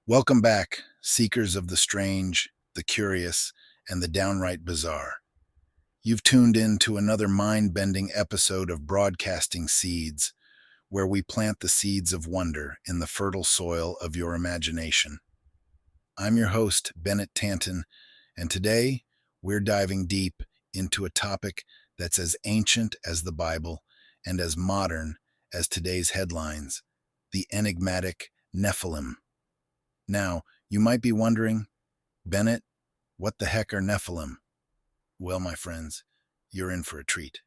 Welcome back, seekers of the strange, the curious, and the downright bizarre. You've tuned in to another mind-bending episode of Broadcasting Seeds, where we plant the seeds of wonder in the fertile soil of your imagination. I'm your host, Bennett Tanton, and today we're diving deep into a topic that's as ancient as the Bible and as modern as today's headlines: the enigmatic Nephilim. Now, you might be wondering, Bennett, what the heck are Nephilim? Well, my friends, you're in for a treat.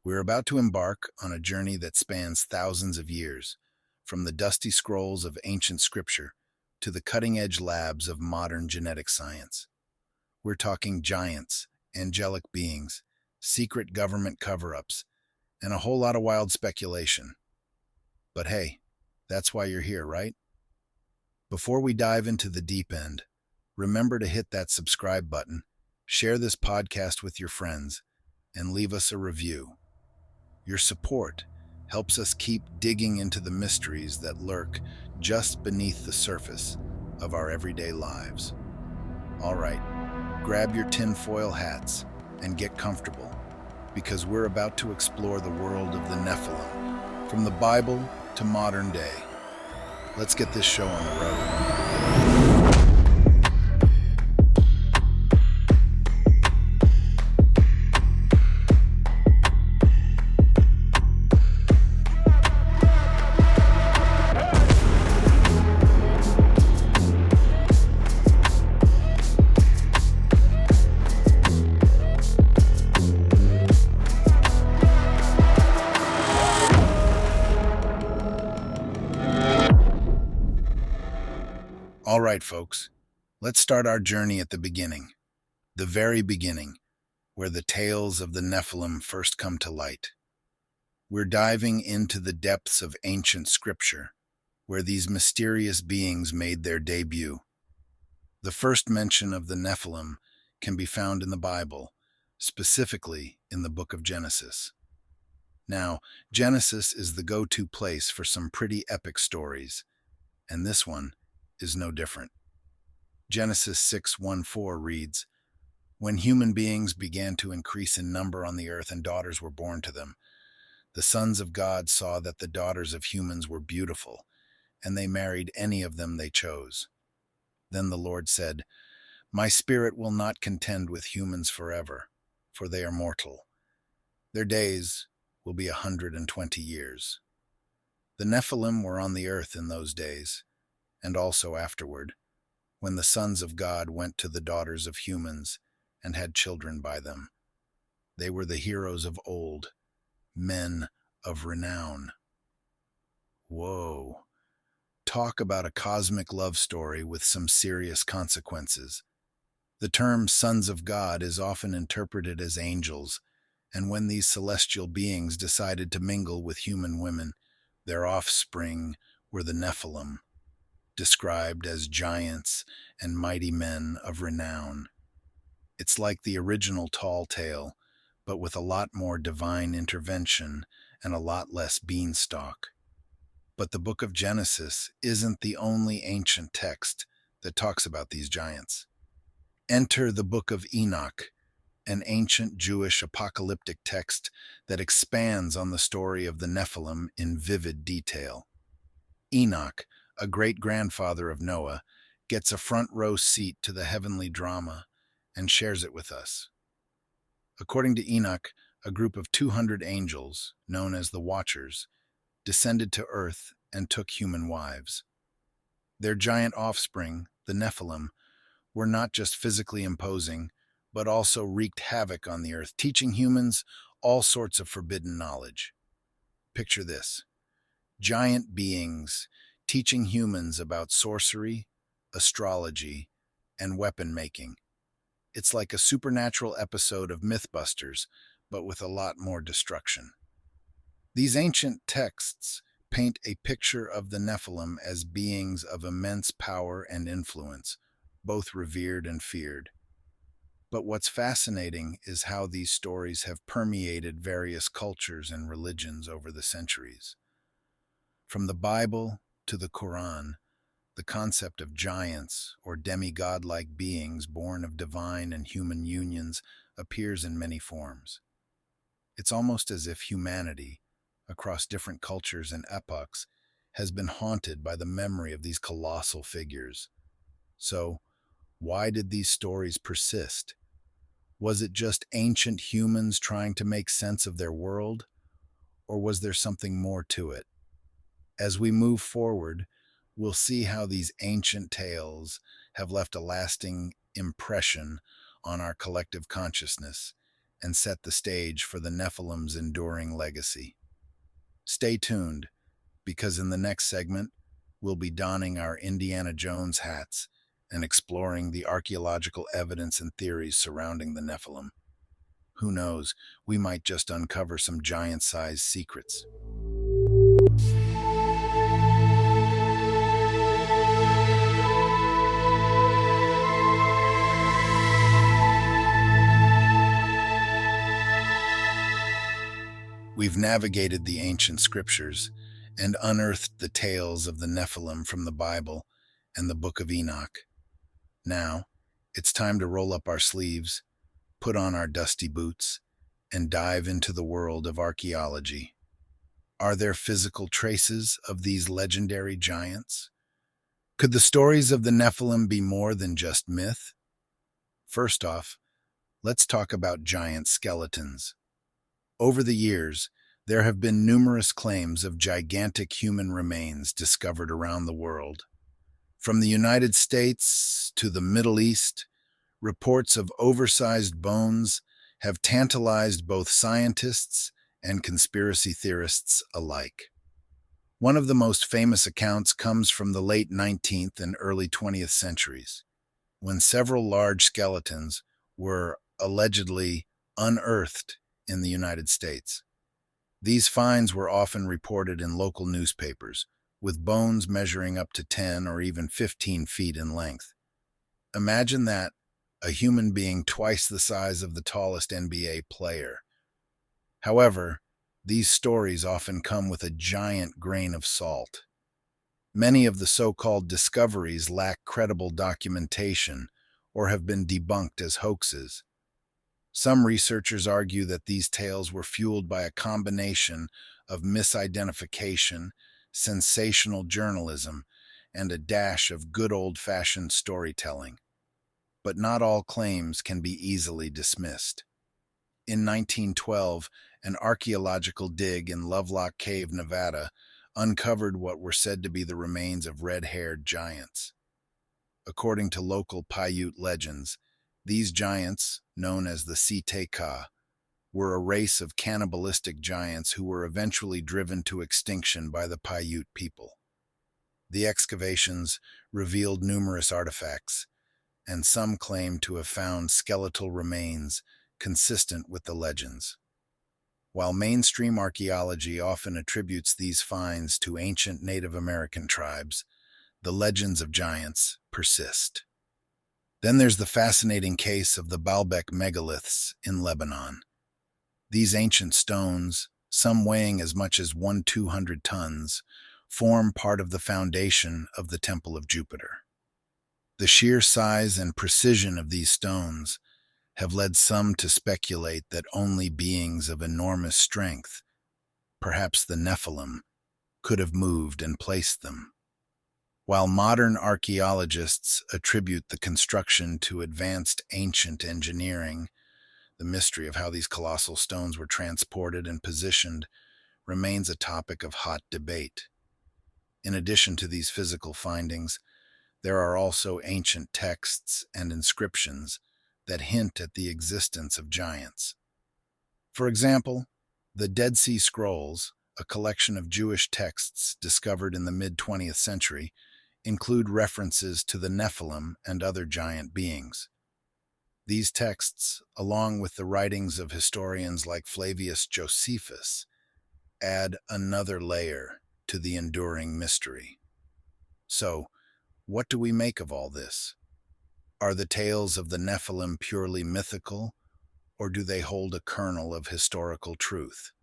We're about to embark on a journey that spans thousands of years, from the dusty scrolls of ancient scripture to the cutting-edge labs of modern genetic science. We're talking giants, angelic beings, secret government cover-ups, and a whole lot of wild speculation. But hey, that's why you're here, right? Before we dive into the deep end, remember to hit that subscribe button, share this podcast with your friends, and leave us a review. Your support helps us keep digging into the mysteries that lurk just beneath the surface of our everyday lives. All right, grab your tinfoil hats and get comfortable, because we're about to explore the world of the Nephilim, from the Bible to modern day. Let's get this show on the road. All right, folks, let's start our journey at the beginning, the very beginning, where the tales of the Nephilim first come to light. We're diving into the depths of ancient scripture, where these mysterious beings made their debut. The first mention of the Nephilim can be found in the Bible, specifically in the book of Genesis. Now, Genesis is the go-to place for some pretty epic stories, and this one is no different. Genesis 6:1-4 reads, "When human beings began to increase in number on the earth and daughters were born to them, the sons of God saw that the daughters of humans were beautiful, and they married any of them they chose. Then the Lord said, 'My spirit will not contend with humans forever, for they are mortal. Their days will be 120 years.' The Nephilim were on the earth in those days, and also afterward, when the sons of God went to the daughters of humans and had children by them. They were the heroes of old, men of renown." Whoa. Talk about a cosmic love story with some serious consequences. The term sons of God is often interpreted as angels, and when these celestial beings decided to mingle with human women, their offspring were the Nephilim, described as giants and mighty men of renown. It's like the original tall tale, but with a lot more divine intervention and a lot less beanstalk. But the book of Genesis isn't the only ancient text that talks about these giants. Enter the book of Enoch, an ancient Jewish apocalyptic text that expands on the story of the Nephilim in vivid detail. Enoch, a great-grandfather of Noah, gets a front-row seat to the heavenly drama and shares it with us. According to Enoch, a group of 200 angels, known as the Watchers, descended to earth and took human wives. Their giant offspring, the Nephilim, were not just physically imposing, but also wreaked havoc on the earth, teaching humans all sorts of forbidden knowledge. Picture this: giant beings teaching humans about sorcery, astrology, and weapon making. It's like a supernatural episode of Mythbusters, but with a lot more destruction. These ancient texts paint a picture of the Nephilim as beings of immense power and influence, both revered and feared. But what's fascinating is how these stories have permeated various cultures and religions over the centuries. From the Bible to the Quran, The concept of giants or demigod-like beings born of divine and human unions appears in many forms. It's almost as if humanity, across different cultures and epochs, has been haunted by the memory of these colossal figures. So, why did these stories persist? Was it just ancient humans trying to make sense of their world, or was there something more to it? As we move forward, we'll see how these ancient tales have left a lasting impression on our collective consciousness and set the stage for the Nephilim's enduring legacy. Stay tuned, because in the next segment, we'll be donning our Indiana Jones hats and exploring the archaeological evidence and theories surrounding the Nephilim. Who knows, we might just uncover some giant-sized secrets. We've navigated the ancient scriptures and unearthed the tales of the Nephilim from the Bible and the Book of Enoch. Now, it's time to roll up our sleeves, put on our dusty boots, and dive into the world of archaeology. Are there physical traces of these legendary giants? Could the stories of the Nephilim be more than just myth? First off, let's talk about giant skeletons. Over the years, there have been numerous claims of gigantic human remains discovered around the world. From the United States to the Middle East, reports of oversized bones have tantalized both scientists and conspiracy theorists alike. One of the most famous accounts comes from the late 19th and early 20th centuries, when several large skeletons were allegedly unearthed in the United States. These finds were often reported in local newspapers, with bones measuring up to 10 or even 15 feet in length. Imagine that, a human being twice the size of the tallest NBA player. However, these stories often come with a giant grain of salt. Many of the so-called discoveries lack credible documentation or have been debunked as hoaxes. Some researchers argue that these tales were fueled by a combination of misidentification, sensational journalism, and a dash of good old-fashioned storytelling. But not all claims can be easily dismissed. In 1912, an archaeological dig in Lovelock Cave, Nevada, uncovered what were said to be the remains of red-haired giants. According to local Paiute legends, these giants, known as the Siteka, were a race of cannibalistic giants who were eventually driven to extinction by the Paiute people. The excavations revealed numerous artifacts, and some claim to have found skeletal remains consistent with the legends. While mainstream archaeology often attributes these finds to ancient Native American tribes, the legends of giants persist. Then there's the fascinating case of the Baalbek megaliths in Lebanon. These ancient stones, some weighing as much as 200 tons, form part of the foundation of the Temple of Jupiter. The sheer size and precision of these stones have led some to speculate that only beings of enormous strength, perhaps the Nephilim, could have moved and placed them. While modern archaeologists attribute the construction to advanced ancient engineering, the mystery of how these colossal stones were transported and positioned remains a topic of hot debate. In addition to these physical findings, there are also ancient texts and inscriptions that hint at the existence of giants. For example, the Dead Sea Scrolls, a collection of Jewish texts discovered in the mid-20th century, include references to the Nephilim and other giant beings. These texts, along with the writings of historians like Flavius Josephus, add another layer to the enduring mystery. So, what do we make of all this? Are the tales of the Nephilim purely mythical, or do they hold a kernel of historical truth?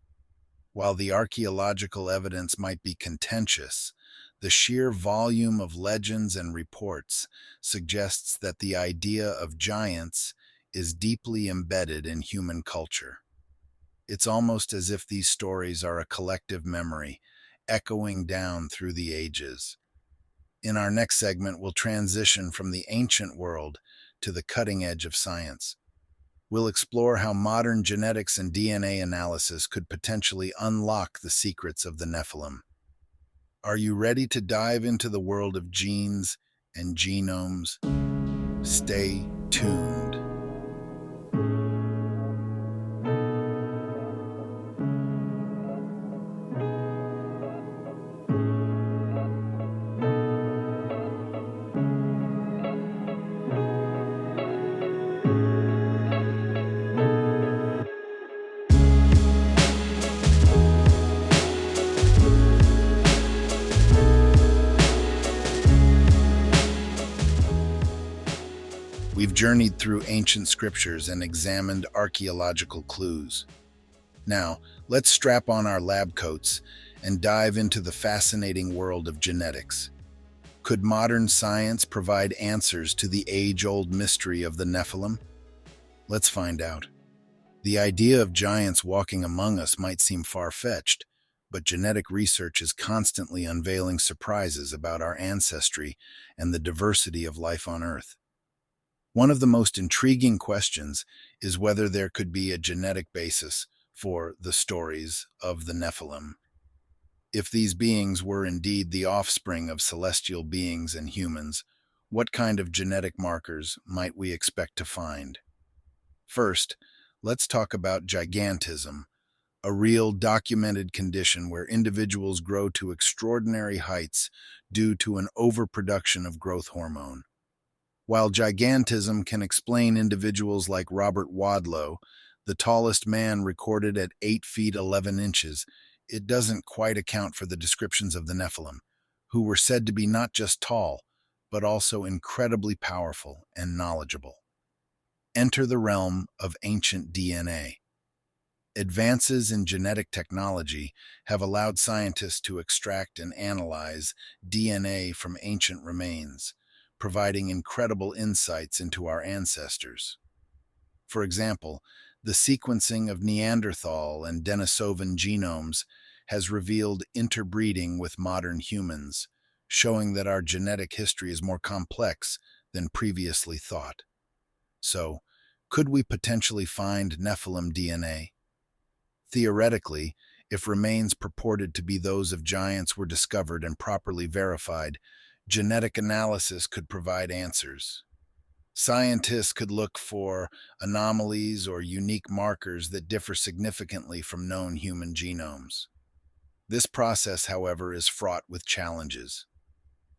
While the archaeological evidence might be contentious, The sheer volume of legends and reports suggests that the idea of giants is deeply embedded in human culture. It's almost as if these stories are a collective memory, echoing down through the ages. In our next segment, we'll transition from the ancient world to the cutting edge of science. We'll explore how modern genetics and DNA analysis could potentially unlock the secrets of the Nephilim. Are you ready to dive into the world of genes and genomes? Stay tuned. We've journeyed through ancient scriptures and examined archaeological clues. Now, let's strap on our lab coats and dive into the fascinating world of genetics. Could modern science provide answers to the age-old mystery of the Nephilim? Let's find out. The idea of giants walking among us might seem far-fetched, but genetic research is constantly unveiling surprises about our ancestry and the diversity of life on Earth. One of the most intriguing questions is whether there could be a genetic basis for the stories of the Nephilim. If these beings were indeed the offspring of celestial beings and humans, what kind of genetic markers might we expect to find? First, let's talk about gigantism, a real documented condition where individuals grow to extraordinary heights due to an overproduction of growth hormone. While gigantism can explain individuals like Robert Wadlow, the tallest man recorded at 8 feet 11 inches, it doesn't quite account for the descriptions of the Nephilim, who were said to be not just tall, but also incredibly powerful and knowledgeable. Enter the realm of ancient DNA. Advances in genetic technology have allowed scientists to extract and analyze DNA from ancient remains, providing incredible insights into our ancestors. For example, the sequencing of Neanderthal and Denisovan genomes has revealed interbreeding with modern humans, showing that our genetic history is more complex than previously thought. So, could we potentially find Nephilim DNA? Theoretically, if remains purported to be those of giants were discovered and properly verified, genetic analysis could provide answers. Scientists could look for anomalies or unique markers that differ significantly from known human genomes. This process, however, is fraught with challenges.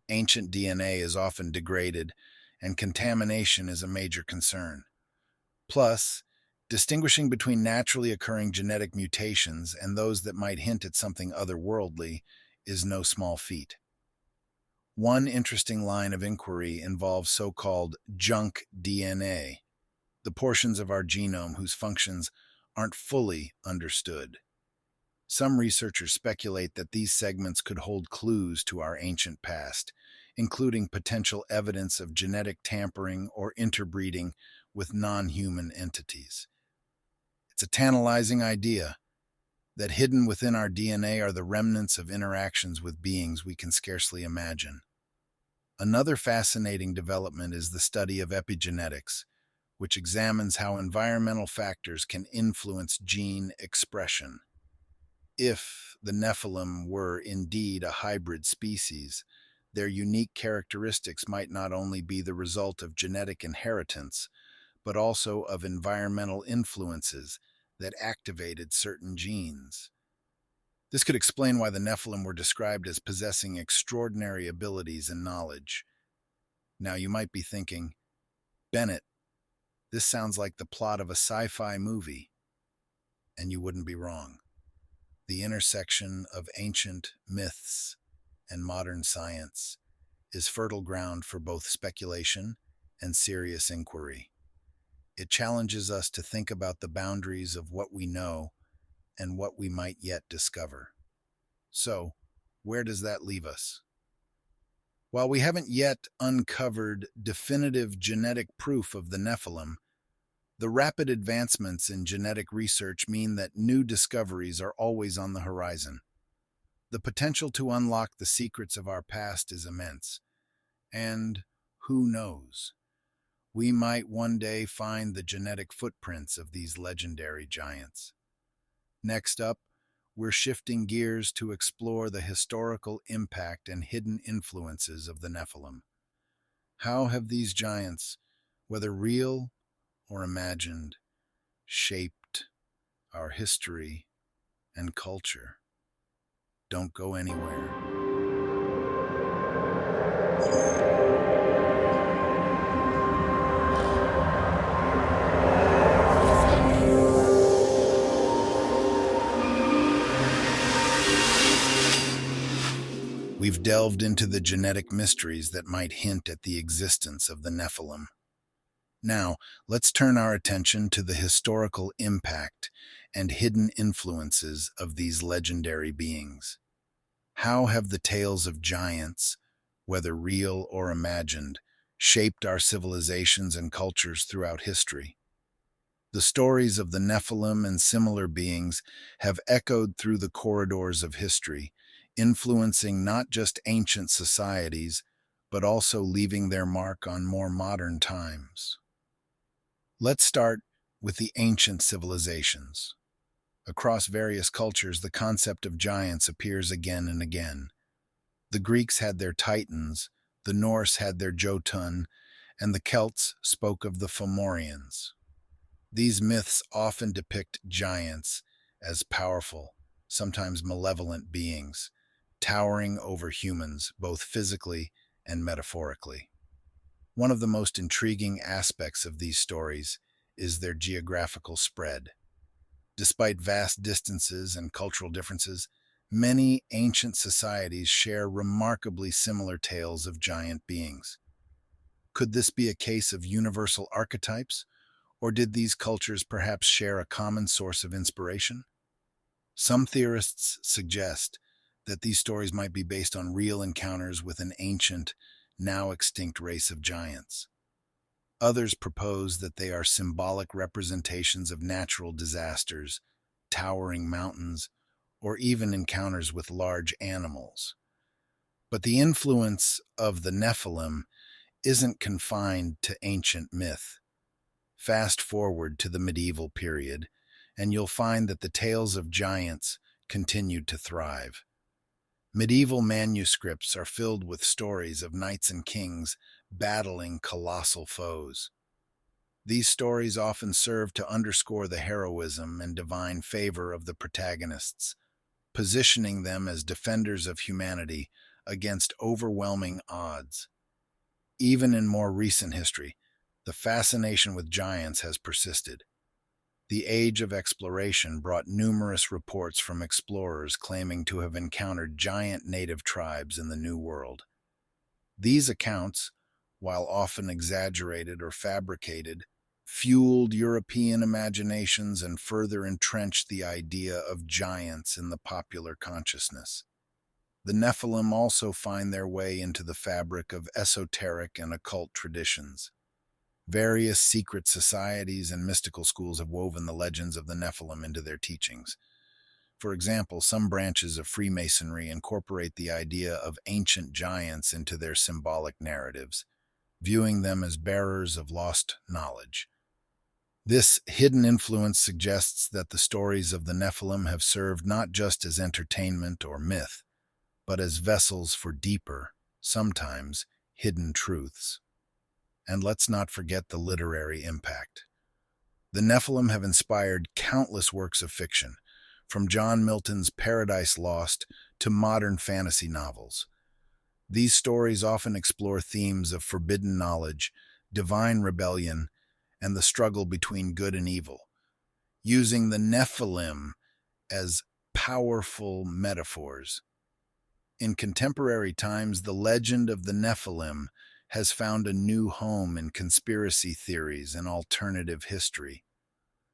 Ancient DNA is often degraded, and contamination is a major concern. Plus, distinguishing between naturally occurring genetic mutations and those that might hint at something otherworldly is no small feat. One interesting line of inquiry involves so-called junk DNA, the portions of our genome whose functions aren't fully understood. Some researchers speculate that these segments could hold clues to our ancient past, including potential evidence of genetic tampering or interbreeding with non-human entities. It's a tantalizing idea that hidden within our DNA are the remnants of interactions with beings we can scarcely imagine. Another fascinating development is the study of epigenetics, which examines how environmental factors can influence gene expression. If the Nephilim were indeed a hybrid species, their unique characteristics might not only be the result of genetic inheritance, but also of environmental influences that activated certain genes. This could explain why the Nephilim were described as possessing extraordinary abilities and knowledge. Now you might be thinking, Bennett, this sounds like the plot of a sci-fi movie. And you wouldn't be wrong. The intersection of ancient myths and modern science is fertile ground for both speculation and serious inquiry. It challenges us to think about the boundaries of what we know and what we might yet discover. So, where does that leave us? While we haven't yet uncovered definitive genetic proof of the Nephilim, the rapid advancements in genetic research mean that new discoveries are always on the horizon. The potential to unlock the secrets of our past is immense, and who knows? We might one day find the genetic footprints of these legendary giants. Next up, we're shifting gears to explore the historical impact and hidden influences of the Nephilim. How have these giants, whether real or imagined, shaped our history and culture? Don't go anywhere. We've delved into the genetic mysteries that might hint at the existence of the Nephilim. Now, let's turn our attention to the historical impact and hidden influences of these legendary beings. How have the tales of giants, whether real or imagined, shaped our civilizations and cultures throughout history? The stories of the Nephilim and similar beings have echoed through the corridors of history, influencing not just ancient societies, but also leaving their mark on more modern times. Let's start with the ancient civilizations. Across various cultures, the concept of giants appears again and again. The Greeks had their Titans, the Norse had their Jotun, and the Celts spoke of the Fomorians. These myths often depict giants as powerful, sometimes malevolent beings, towering over humans, both physically and metaphorically. One of the most intriguing aspects of these stories is their geographical spread. Despite vast distances and cultural differences, many ancient societies share remarkably similar tales of giant beings. Could this be a case of universal archetypes, or did these cultures perhaps share a common source of inspiration? Some theorists suggest that these stories might be based on real encounters with an ancient, now extinct race of giants. Others propose that they are symbolic representations of natural disasters, towering mountains, or even encounters with large animals. But the influence of the Nephilim isn't confined to ancient myth. Fast forward to the medieval period, and you'll find that the tales of giants continued to thrive. Medieval manuscripts are filled with stories of knights and kings battling colossal foes. These stories often serve to underscore the heroism and divine favor of the protagonists, positioning them as defenders of humanity against overwhelming odds. Even in more recent history, the fascination with giants has persisted. The age of exploration brought numerous reports from explorers claiming to have encountered giant native tribes in the New World. These accounts, while often exaggerated or fabricated, fueled European imaginations and further entrenched the idea of giants in the popular consciousness. The Nephilim also find their way into the fabric of esoteric and occult traditions. Various secret societies and mystical schools have woven the legends of the Nephilim into their teachings. For example, some branches of Freemasonry incorporate the idea of ancient giants into their symbolic narratives, viewing them as bearers of lost knowledge. This hidden influence suggests that the stories of the Nephilim have served not just as entertainment or myth, but as vessels for deeper, sometimes hidden truths. And let's not forget the literary impact. The Nephilim have inspired countless works of fiction, from John Milton's Paradise Lost to modern fantasy novels. These stories often explore themes of forbidden knowledge, divine rebellion, and the struggle between good and evil, using the Nephilim as powerful metaphors. In contemporary times, the legend of the Nephilim has found a new home in conspiracy theories and alternative history.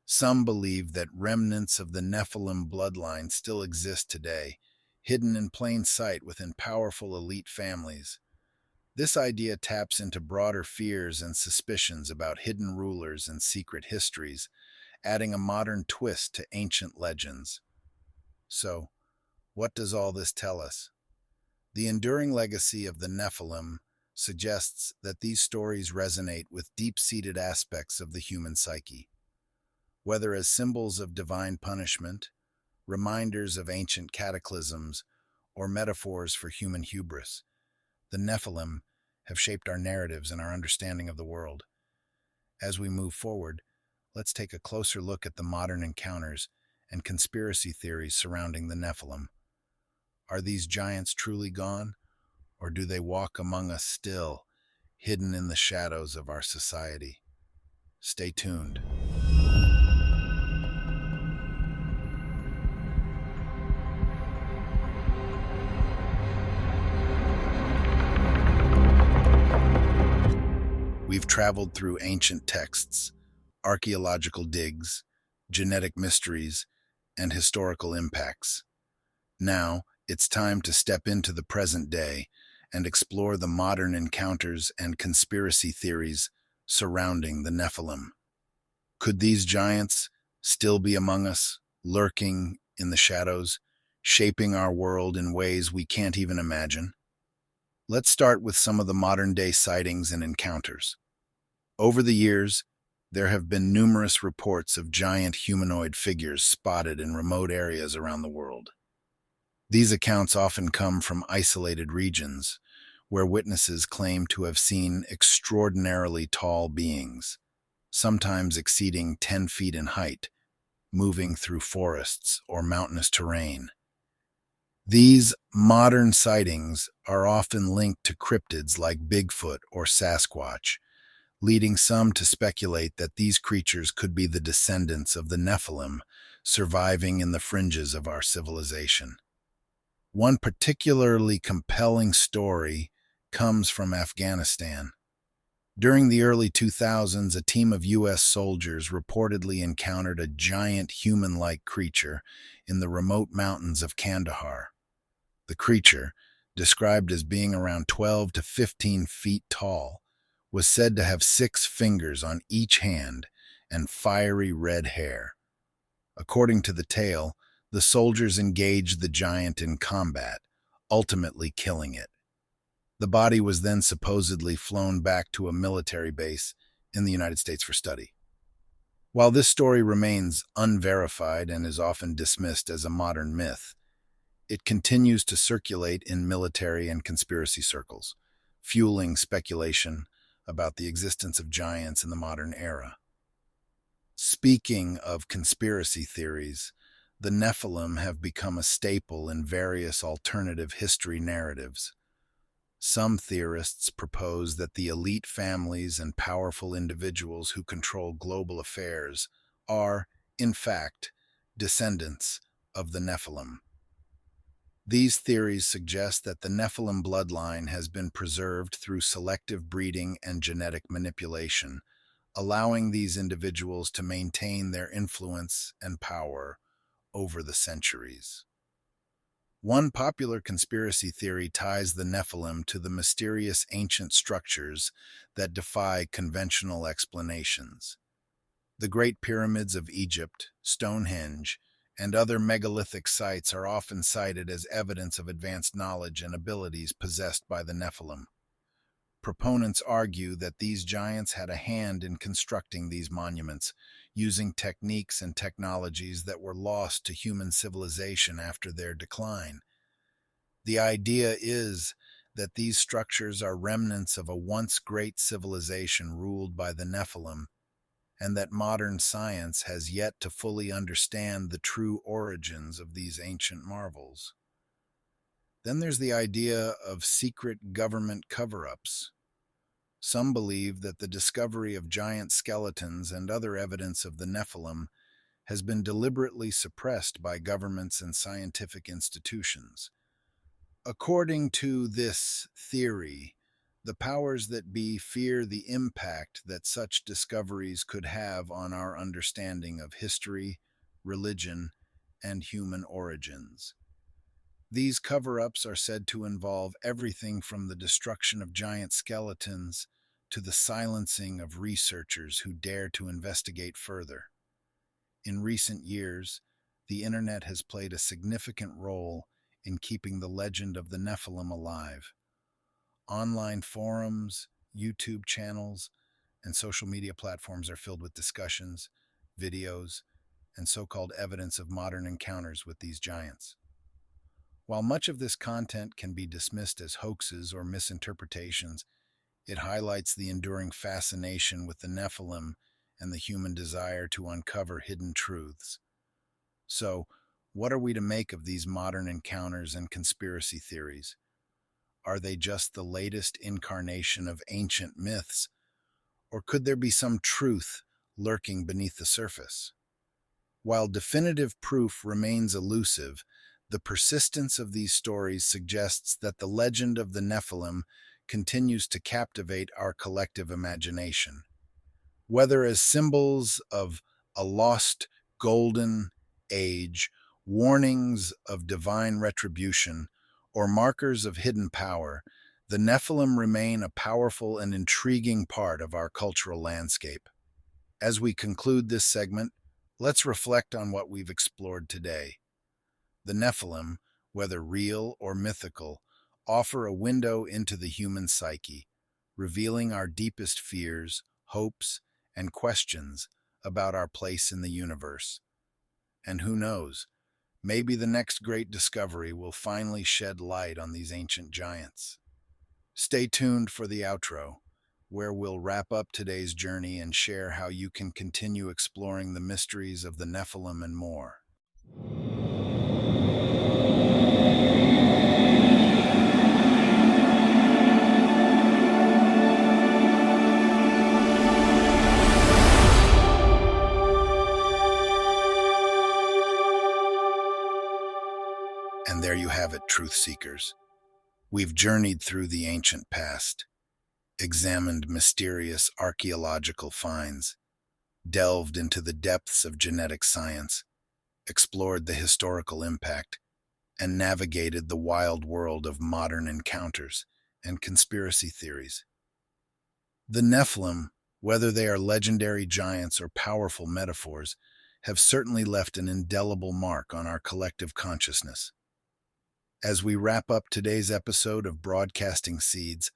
Some believe that remnants of the Nephilim bloodline still exist today, hidden in plain sight within powerful elite families. This idea taps into broader fears and suspicions about hidden rulers and secret histories, adding a modern twist to ancient legends. So, what does all this tell us? The enduring legacy of the Nephilim suggests that these stories resonate with deep-seated aspects of the human psyche. Whether as symbols of divine punishment, reminders of ancient cataclysms, or metaphors for human hubris, the Nephilim have shaped our narratives and our understanding of the world. As we move forward, let's take a closer look at the modern encounters and conspiracy theories surrounding the Nephilim. Are these giants truly gone, or do they walk among us still, hidden in the shadows of our society? Stay tuned. We've traveled through ancient texts, archaeological digs, genetic mysteries, and historical impacts. Now, it's time to step into the present day and explore the modern encounters and conspiracy theories surrounding the Nephilim. Could these giants still be among us, lurking in the shadows, shaping our world in ways we can't even imagine? Let's start with some of the modern-day sightings and encounters. Over the years, there have been numerous reports of giant humanoid figures spotted in remote areas around the world. These accounts often come from isolated regions, where witnesses claim to have seen extraordinarily tall beings, sometimes exceeding 10 feet in height, moving through forests or mountainous terrain. These modern sightings are often linked to cryptids like Bigfoot or Sasquatch, leading some to speculate that these creatures could be the descendants of the Nephilim surviving in the fringes of our civilization. One particularly compelling story comes from Afghanistan. During the early 2000s, a team of U.S. soldiers reportedly encountered a giant human-like creature in the remote mountains of Kandahar. The creature, described as being around 12 to 15 feet tall, was said to have 6 fingers on each hand and fiery red hair. According to the tale, the soldiers engaged the giant in combat, ultimately killing it. The body was then supposedly flown back to a military base in the United States for study. While this story remains unverified and is often dismissed as a modern myth, it continues to circulate in military and conspiracy circles, fueling speculation about the existence of giants in the modern era. Speaking of conspiracy theories, the Nephilim have become a staple in various alternative history narratives. Some theorists propose that the elite families and powerful individuals who control global affairs are, in fact, descendants of the Nephilim. These theories suggest that the Nephilim bloodline has been preserved through selective breeding and genetic manipulation, allowing these individuals to maintain their influence and power over the centuries. One popular conspiracy theory ties the Nephilim to the mysterious ancient structures that defy conventional explanations. The Great Pyramids of Egypt, Stonehenge, and other megalithic sites are often cited as evidence of advanced knowledge and abilities possessed by the Nephilim. Proponents argue that these giants had a hand in constructing these monuments, using techniques and technologies that were lost to human civilization after their decline. The idea is that these structures are remnants of a once great civilization ruled by the Nephilim, and that modern science has yet to fully understand the true origins of these ancient marvels. Then there's the idea of secret government cover-ups. Some believe that the discovery of giant skeletons and other evidence of the Nephilim has been deliberately suppressed by governments and scientific institutions. According to this theory, the powers that be fear the impact that such discoveries could have on our understanding of history, religion, and human origins. These cover-ups are said to involve everything from the destruction of giant skeletons to the silencing of researchers who dare to investigate further. In recent years, the internet has played a significant role in keeping the legend of the Nephilim alive. Online forums, YouTube channels, and social media platforms are filled with discussions, videos, and so-called evidence of modern encounters with these giants. While much of this content can be dismissed as hoaxes or misinterpretations, it highlights the enduring fascination with the Nephilim and the human desire to uncover hidden truths. So, what are we to make of these modern encounters and conspiracy theories? Are they just the latest incarnation of ancient myths, or could there be some truth lurking beneath the surface? While definitive proof remains elusive, the persistence of these stories suggests that the legend of the Nephilim continues to captivate our collective imagination. Whether as symbols of a lost golden age, warnings of divine retribution, or markers of hidden power, the Nephilim remain a powerful and intriguing part of our cultural landscape. As we conclude this segment, let's reflect on what we've explored today. The Nephilim, whether real or mythical, offer a window into the human psyche, revealing our deepest fears, hopes, and questions about our place in the universe. And who knows, maybe the next great discovery will finally shed light on these ancient giants. Stay tuned for the outro, where we'll wrap up today's journey and share how you can continue exploring the mysteries of the Nephilim and more. And there you have it, truth seekers. We've journeyed through the ancient past, examined mysterious archaeological finds, delved into the depths of genetic science, explored the historical impact, and navigated the wild world of modern encounters and conspiracy theories. The Nephilim, whether they are legendary giants or powerful metaphors, have certainly left an indelible mark on our collective consciousness. As we wrap up today's episode of Broadcasting Seeds,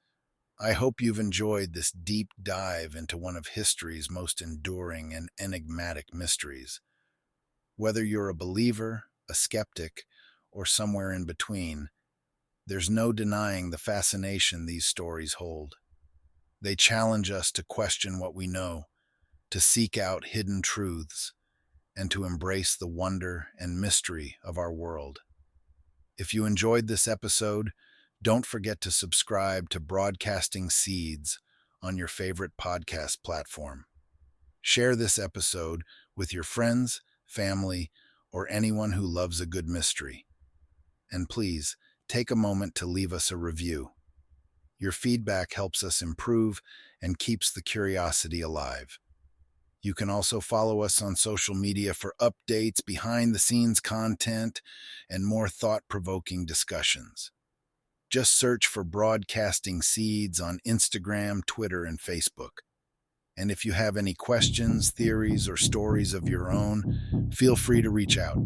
I hope you've enjoyed this deep dive into one of history's most enduring and enigmatic mysteries. Whether you're a believer, a skeptic, or somewhere in between, there's no denying the fascination these stories hold. They challenge us to question what we know, to seek out hidden truths, and to embrace the wonder and mystery of our world. If you enjoyed this episode, don't forget to subscribe to Broadcasting Seeds on your favorite podcast platform. Share this episode with your friends, family, or anyone who loves a good mystery. And please, take a moment to leave us a review. Your feedback helps us improve and keeps the curiosity alive. You can also follow us on social media for updates, behind-the-scenes content, and more thought-provoking discussions. Just search for Broadcasting Seeds on Instagram, Twitter, and Facebook. And if you have any questions, theories, or stories of your own, feel free to reach out.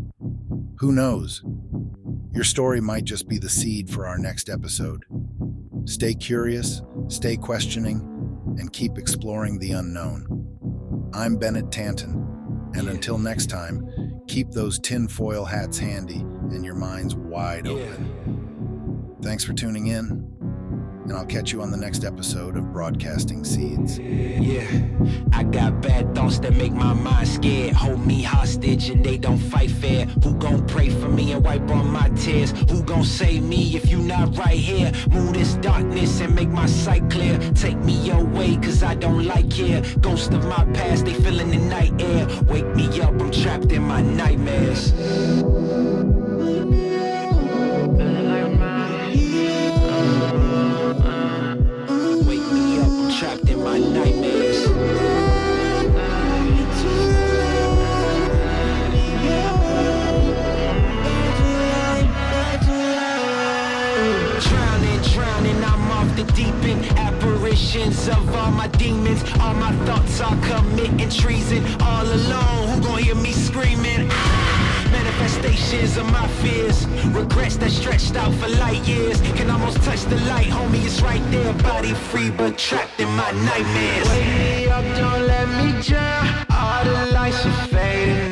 Who knows? Your story might just be the seed for our next episode. Stay curious, stay questioning, and keep exploring the unknown. I'm Bennett Tanton, and until next time, keep those tinfoil hats handy and your minds wide open. Thanks for tuning in, and I'll catch you on the next episode of Broadcasting Seeds. Yeah, I got bad thoughts that make my mind scared. Hold me hostage and they don't fight fair. Who gon' pray for me and wipe all my tears? Who gon' save me if you not right here? Move this darkness and make my sight clear. Take me your way cause I don't like here. Ghosts of my past, they filling the night air. Wake me up, I'm trapped in my nightmares. Wake me up, I'm trapped in my nightmares. demons. All my thoughts are committing treason. All alone, who gon' hear me screaming? Manifestations of my fears, regrets that stretched out for light years. Can almost touch the light, homie, it's right there. Body free but trapped in my nightmares. Wake me up, don't let me drown. All the lights are fading